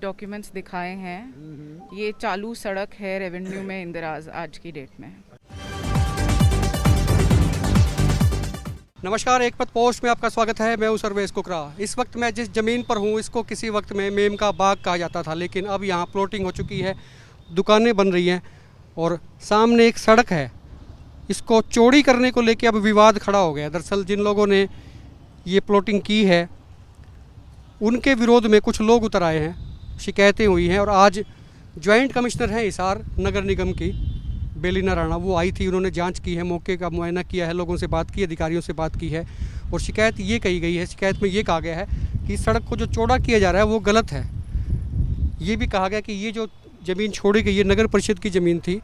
Documents दिखाए हैं, ये चालू सड़क है रेवेन्यू में इंदिराज आज की डेट में। नमस्कार, एक पथ पोस्ट में आपका स्वागत है। मैं हूं सर्वेश कुकरा। इस वक्त मैं जिस ज़मीन पर हूं इसको किसी वक्त में मेम का बाग कहा जाता था, लेकिन अब यहां प्लॉटिंग हो चुकी है, दुकानें बन रही हैं और सामने एक सड़क है। इसको चौड़ी करने को लेकर अब विवाद खड़ा हो गया। दरअसल जिन लोगों ने ये प्लॉटिंग की है उनके विरोध में कुछ लोग उतर आए हैं, शिकायतें हुई हैं और आज जॉइंट कमिश्नर हैं हिसार नगर निगम की बेलिना राणा, वो आई थी। उन्होंने जांच की है, मौके का मुआयना किया है, लोगों से बात की, अधिकारियों से बात की है और शिकायत ये कही गई है, शिकायत में ये कहा गया है कि इस सड़क को जो चौड़ा किया जा रहा है वो गलत है। ये भी कहा गया कि ये जो ज़मीन छोड़ी गई ये नगर परिषद की ज़मीन थी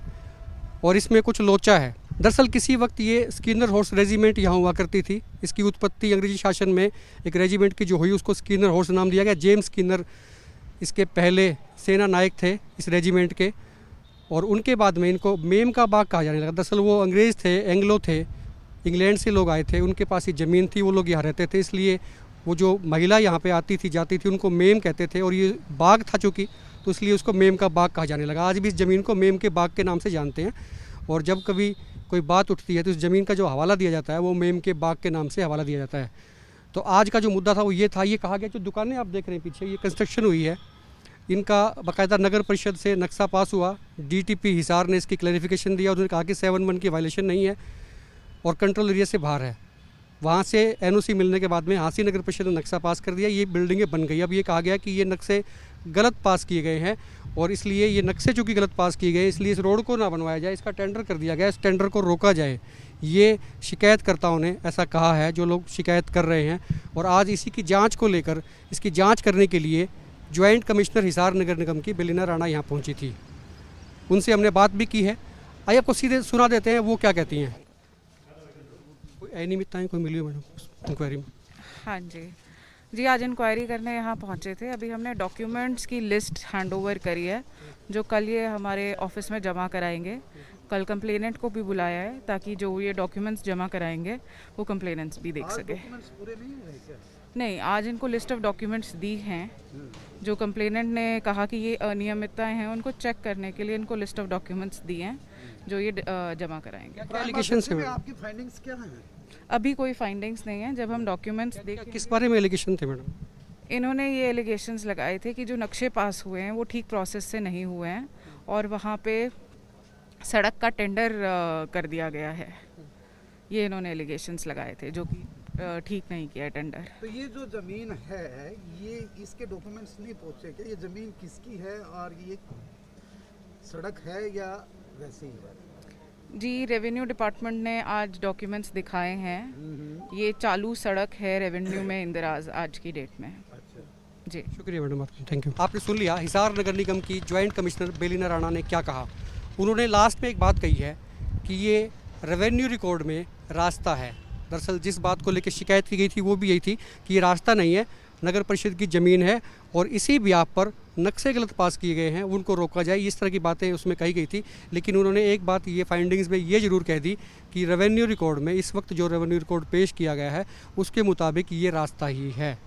और इसमें कुछ लोचा है। दरअसल किसी वक्त ये स्किनर हॉर्स रेजिमेंट यहाँ हुआ करती थी। इसकी उत्पत्ति अंग्रेजी शासन में एक रेजिमेंट की जो हुई उसको स्किनर हॉर्स नाम दिया गया। जेम्स स्किनर इसके पहले सेना नायक थे इस रेजिमेंट के और उनके बाद में इनको मेम का बाग कहा जाने लगा। दरअसल वो अंग्रेज़ थे, एंग्लो थे, इंग्लैंड से लोग आए थे, उनके पास ही ज़मीन थी, वो लोग यहाँ रहते थे, इसलिए वो जो महिला यहाँ पे आती थी जाती थी उनको मेम कहते थे और ये बाग था चूँकि, तो इसलिए उसको मेम का बाग कहा जाने लगा। आज भी इस ज़मीन को मेम के बाग के नाम से जानते हैं और जब कभी कोई बात उठती है तो इस ज़मीन का जो हवाला दिया जाता है वो मेम के बाग के नाम से हवाला दिया जाता है। तो आज का जो मुद्दा था वो ये था, ये कहा गया जो दुकानें आप देख रहे हैं पीछे, ये कंस्ट्रक्शन हुई है, इनका बाकायदा नगर परिषद से नक्शा पास हुआ। डीटीपी हिसार ने इसकी क्लैरिफिकेशन दिया, उन्होंने कहा कि 7(1) की वायलेशन नहीं है और कंट्रोल एरिया से बाहर है। वहाँ से एनओसी मिलने के बाद में हांसी नगर परिषद ने नक्शा पास कर दिया, ये बिल्डिंगें बन गई। अब ये कहा गया कि ये नक्शे गलत पास किए गए हैं और इसलिए ये नक्शे चूँकि गलत पास किए गए इसलिए इस रोड को ना बनवाया जाए, इसका टेंडर कर दिया गया, इस टेंडर को रोका जाए। ये शिकायतकर्ताओं ने ऐसा कहा है, जो लोग शिकायत कर रहे हैं। और आज इसी की जाँच को लेकर, इसकी जाँच करने के लिए जॉइंट कमिश्नर हिसार नगर निगम की बेलिना राणा यहाँ पहुँची थी। उनसे हमने बात भी की है, आइए आपको सीधे सुना देते हैं वो क्या कहती हैं। कोई अनियमितताएँ कोई मिली हो मैडम इंक्वायरी में? हाँ जी, आज इंक्वायरी करने यहाँ पहुँचे थे। अभी हमने डॉक्यूमेंट्स की लिस्ट हैंडओवर करी है जो कल ये हमारे ऑफिस में जमा कराएंगे। कल कंप्लेनेंट को भी बुलाया है ताकि जो ये डॉक्यूमेंट्स जमा कराएंगे वो कंप्लेनेंट्स भी देख सके। नहीं, आज इनको लिस्ट ऑफ डॉक्यूमेंट्स दी हैं। जो कंप्लेनेंट ने कहा कि ये अनियमितताएं हैं उनको चेक करने के लिए इनको लिस्ट ऑफ डॉक्यूमेंट्स दिए हैं जो ये जमा कराएंगे। आपकी फाइंडिंग्स क्या हैं? अभी कोई फाइंडिंग्स नहीं है। जब हम डॉक्यूमेंट्स देखें, किस बारे में एलिगेशन थे मैडम? इन्होंने ये एलिगेशंस लगाए थे कि जो नक्शे पास हुए हैं वो ठीक प्रोसेस से नहीं हुए हैं और वहाँ पे सड़क का टेंडर कर दिया गया है। ये इन्होंने एलिगेशंस लगाए थे जो कि ठीक नहीं किया टेंडर। तो ये जो ज़मीन है ये इसके डॉक्यूमेंट्स नहीं पहुँचे क्या? ये ज़मीन किसकी है और ये सड़क है या वैसे ही है? जी, रेवेन्यू डिपार्टमेंट ने आज डॉक्यूमेंट्स दिखाए हैं, ये चालू सड़क है रेवेन्यू में इंदिराज आज की डेट में। अच्छा जी, शुक्रिया मैडम आपका, थैंक यू। आपने सुन लिया हिसार नगर निगम की जॉइंट कमिश्नर बेलिना राणा ने क्या कहा। उन्होंने लास्ट में एक बात कही है कि ये रेवेन्यू रिकॉर्ड में रास्ता है। दरअसल जिस बात को लेकर शिकायत की गई थी वो भी यही थी कि ये रास्ता नहीं है, नगर परिषद की ज़मीन है और इसी ब्याप पर नक्शे गलत पास किए गए हैं, उनको रोका जाए, इस तरह की बातें उसमें कही गई थी। लेकिन उन्होंने एक बात ये फाइंडिंग्स में ये ज़रूर कह दी कि रेवेन्यू रिकॉर्ड में इस वक्त जो रेवेन्यू रिकॉर्ड पेश किया गया है उसके मुताबिक ये रास्ता ही है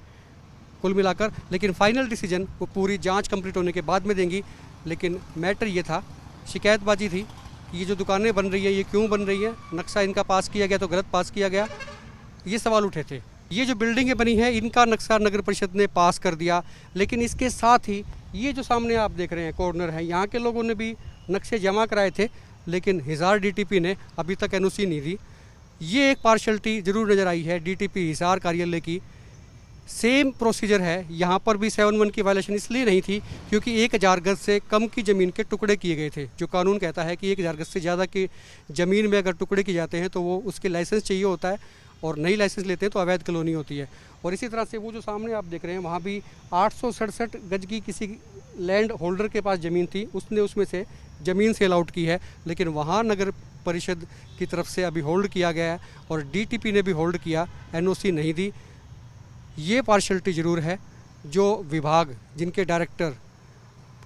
कुल मिलाकर। लेकिन फाइनल डिसीजन वो पूरी जाँच कंप्लीट होने के बाद में देंगी। लेकिन मैटर ये था, शिकायतबाजी थी कि ये जो दुकानें बन रही है ये क्यों बन रही है, नक्शा इनका पास किया गया तो गलत पास किया गया, ये सवाल उठे थे। ये जो बिल्डिंगें बनी हैं इनका नक्शा नगर परिषद ने पास कर दिया, लेकिन इसके साथ ही ये जो सामने आप देख रहे हैं कॉर्नर है, यहाँ के लोगों ने भी नक्शे जमा कराए थे लेकिन हिसार डीटीपी ने अभी तक एनओसी नहीं दी। ये एक पार्शलिटी ज़रूर नज़र आई है डीटीपी हिसार कार्यालय की। सेम प्रोसीजर है, यहाँ पर भी 7(1) की वायलेशन इसलिए नहीं थी क्योंकि 1000 गज से कम की ज़मीन के टुकड़े किए गए थे। जो कानून कहता है कि 1000 गज से ज़्यादा की ज़मीन में अगर टुकड़े किए जाते हैं तो वो उसके लाइसेंस चाहिए होता है और नई लाइसेंस लेते हैं तो अवैध कॉलोनी होती है। और इसी तरह से वो जो सामने आप देख रहे हैं वहाँ भी 867 गज की किसी लैंड होल्डर के पास ज़मीन थी, उसने उसमें से ज़मीन सेल आउट की है, लेकिन वहाँ नगर परिषद की तरफ से अभी होल्ड किया गया है और डीटीपी ने भी होल्ड किया, एनओसी नहीं दी। ये पार्शलिटी ज़रूर है। जो विभाग जिनके डायरेक्टर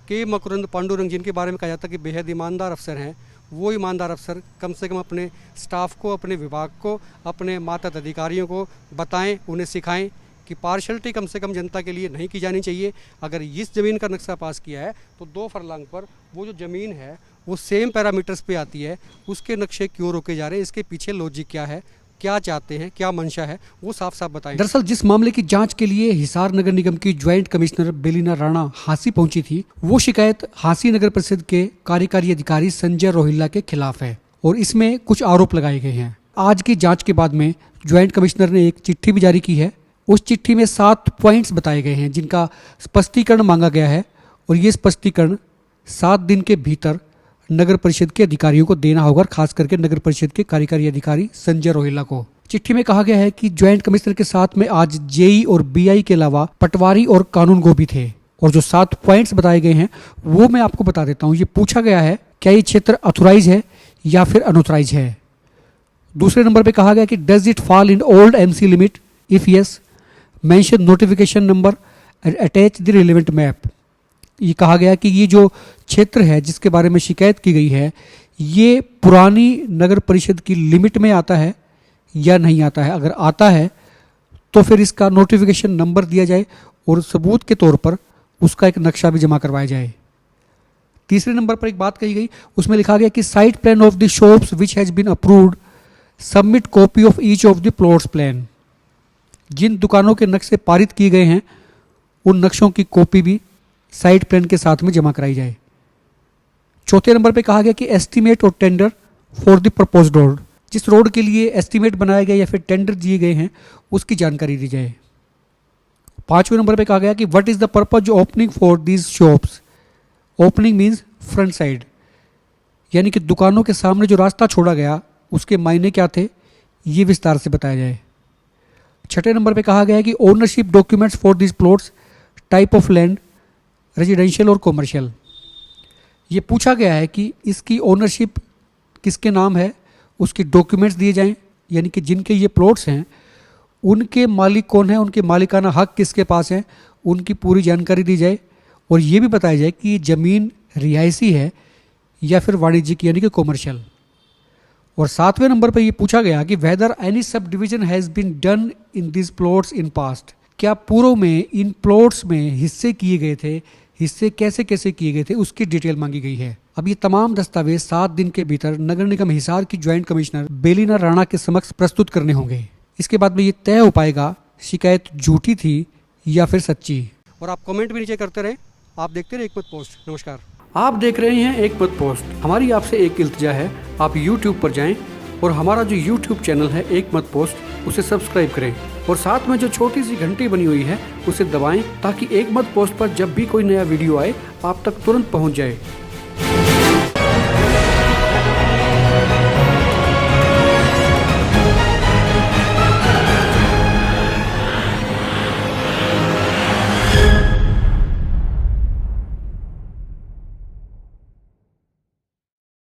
के मकरंद पांडुरंग, जिनके बारे में कहा जाता है कि बेहद ईमानदार अफसर हैं, वो ईमानदार अफसर कम से कम अपने स्टाफ को, अपने विभाग को, अपने मातहत अधिकारियों को बताएं, उन्हें सिखाएं कि पार्शलिटी कम से कम जनता के लिए नहीं की जानी चाहिए। अगर इस ज़मीन का नक्शा पास किया है तो 2 फरलांग पर वो जो ज़मीन है वो सेम पैरामीटर्स पे आती है, उसके नक्शे क्यों रोके जा रहे हैं, इसके पीछे लॉजिक क्या है, क्या चाहते हैं, क्या मंशा है, वो साफ साफ बताएं। दरअसल जिस मामले की जांच के लिए हिसार नगर निगम की ज्वाइंट कमिश्नर बेलिना राणा हांसी पहुंची थी, वो शिकायत हांसी नगर परिषद के कार्यकारी अधिकारी संजय रोहिल्ला के खिलाफ है और इसमें कुछ आरोप लगाए गए हैं। आज की जांच के बाद में ज्वाइंट कमिश्नर ने एक चिट्ठी भी जारी की है। उस चिट्ठी में 7 पॉइंट्स बताए गए हैं जिनका स्पष्टीकरण मांगा गया है और ये स्पष्टीकरण 7 दिन के भीतर नगर परिषद के अधिकारियों को देना होगा, खास करके नगर परिषद के कार्यकारी अधिकारी संजय रोहिल्ला को। चिट्ठी में कहा गया है कि ज्वाइंट कमिश्नर के साथ में आज जेई और बीआई के अलावा पटवारी और कानून गो भी थे और जो 7 पॉइंट्स बताए गए हैं वो मैं आपको बता देता हूँ। ये पूछा गया है क्या ये क्षेत्र ऑथोराइज है या फिर अनऑथोराइज है। दूसरे नंबर पे कहा गया कि does it fall in old MC limit, if yes mention notification number attach the relevant map. ये कहा गया कि ये जो क्षेत्र है जिसके बारे में शिकायत की गई है ये पुरानी नगर परिषद की लिमिट में आता है या नहीं आता है। अगर आता है तो फिर इसका नोटिफिकेशन नंबर दिया जाए और सबूत के तौर पर उसका एक नक्शा भी जमा करवाया जाए। तीसरे नंबर पर एक बात कही गई, उसमें लिखा गया कि site plan of the shops which has been approved submit copy of each of the plots plan. जिन दुकानों के नक्शे पारित किए गए हैं उन नक्शों की कॉपी भी साइट प्लान के साथ में जमा कराई जाए। चौथे नंबर पे कहा गया कि एस्टीमेट और tender for the proposed road, जिस रोड के लिए एस्टीमेट बनाया गया या फिर टेंडर दिए गए हैं उसकी जानकारी दी जाए। 5वें नंबर पे कहा गया कि what is the purpose opening for these shops. Opening means front side, यानी कि दुकानों के सामने जो रास्ता छोड़ा गया उसके मायने क्या थे ये विस्तार से बताया जाए। 6ठे नंबर पे कहा गया है कि ownership documents for this plots, type of land, residential और कॉमर्शियल। ये पूछा गया है कि इसकी ओनरशिप किसके नाम है, उसके डॉक्यूमेंट्स दिए जाएं, यानी कि जिनके ये प्लॉट्स हैं उनके मालिक कौन है, उनके मालिकाना हक किसके पास हैं, उनकी पूरी जानकारी दी जाए और ये भी बताया जाए कि ये ज़मीन रिहायशी है या फिर वाणिज्यिक यानी कि कॉमर्शियल। और 7वें नंबर पर यह पूछा गया कि whether any sub division has been done in this plots in past. क्या पूर्व में इन प्लॉट्स में हिस्से किए गए थे, हिस्से कैसे कैसे किए गए थे उसकी डिटेल मांगी गई है। अब ये तमाम दस्तावेज 7 दिन के भीतर नगर निगम हिसार की ज्वाइंट कमिश्नर बेलिना राणा के समक्ष प्रस्तुत करने होंगे। इसके बाद में ये तय हो पाएगा शिकायत झूठी थी या फिर सच्ची। और आप कमेंट भी नीचे करते रहे, आप देखते रहे एक मत पोस्ट। नमस्कार, आप देख रहे हैं एक मत पोस्ट। हमारी आपसे एक इल्तिजा है, आप YouTube पर जाएं और हमारा जो YouTube चैनल है एक मत पोस्ट उसे सब्सक्राइब करें और साथ में जो छोटी सी घंटी बनी हुई है उसे दबाएं ताकि एक मत पोस्ट पर जब भी कोई नया वीडियो आए आप तक तुरंत पहुंच जाए।